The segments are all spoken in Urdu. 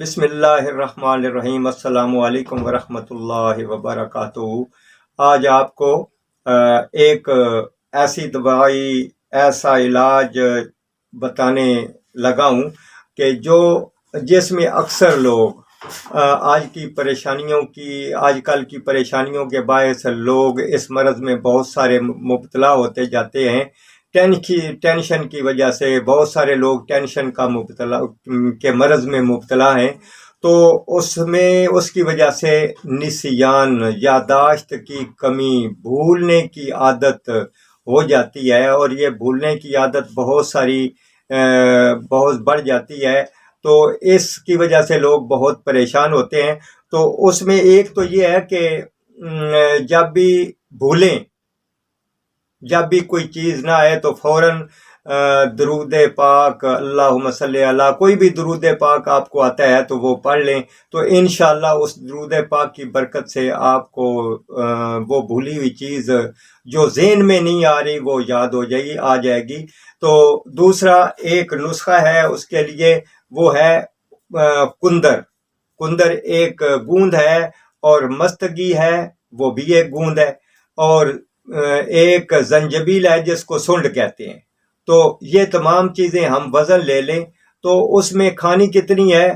بسم اللہ الرحمن الرحیم۔ السلام علیکم ورحمۃ اللہ وبرکاتہ۔ آج آپ کو ایک ایسی دوائی، ایسا علاج بتانے لگا ہوں کہ جس میں اکثر لوگ آج کل کی پریشانیوں کے باعث لوگ اس مرض میں بہت سارے مبتلا ہوتے جاتے ہیں۔ ٹینشن کی وجہ سے بہت سارے لوگ ٹینشن کے مرض میں مبتلا ہیں، تو اس کی وجہ سے نسیان، یادداشت کی کمی، بھولنے کی عادت ہو جاتی ہے، اور یہ بھولنے کی عادت بہت بڑھ جاتی ہے، تو اس کی وجہ سے لوگ بہت پریشان ہوتے ہیں۔ تو اس میں ایک تو یہ ہے کہ جب بھی بھولیں، جب بھی کوئی چیز نہ آئے تو فوراً درود پاک، اللہم صلی اللہ، کوئی بھی درود پاک آپ کو آتا ہے تو وہ پڑھ لیں، تو انشاءاللہ اس درود پاک کی برکت سے آپ کو وہ بھولی ہوئی چیز جو ذہن میں نہیں آ رہی وہ یاد آ جائے گی۔ تو دوسرا ایک نسخہ ہے اس کے لیے، وہ ہے کندر ایک گوند ہے، اور مستگی ہے وہ بھی ایک گوند ہے، اور ایک زنجبیل ہے جس کو سنڈ کہتے ہیں۔ تو یہ تمام چیزیں ہم وزن لے لیں تو اس میں کھانی کتنی ہے؟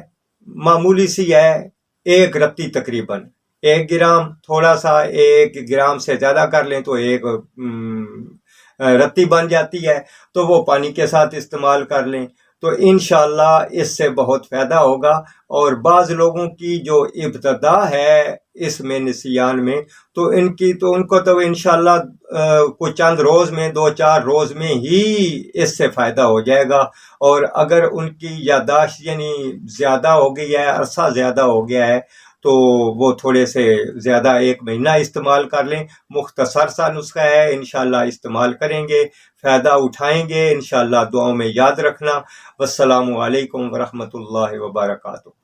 معمولی سی ہے، 1 رتی تقریباً 1 گرام، تھوڑا سا 1 گرام سے زیادہ کر لیں تو 1 رتی بن جاتی ہے، تو وہ پانی کے ساتھ استعمال کر لیں تو انشاءاللہ اس سے بہت فائدہ ہوگا۔ اور بعض لوگوں کی جو ابتدا ہے اس میں نسیان میں، تو ان کو تو انشاءاللہ کچھ چند روز میں، 2-4 روز میں ہی اس سے فائدہ ہو جائے گا۔ اور اگر ان کی یادداشت یعنی زیادہ ہو گئی ہے، عرصہ زیادہ ہو گیا ہے، تو وہ تھوڑے سے زیادہ 1 مہینہ استعمال کر لیں۔ مختصر سا نسخہ ہے، انشاءاللہ استعمال کریں گے، فائدہ اٹھائیں گے، انشاءاللہ دعاؤں میں یاد رکھنا۔ والسلام علیکم ورحمۃ اللہ وبرکاتہ۔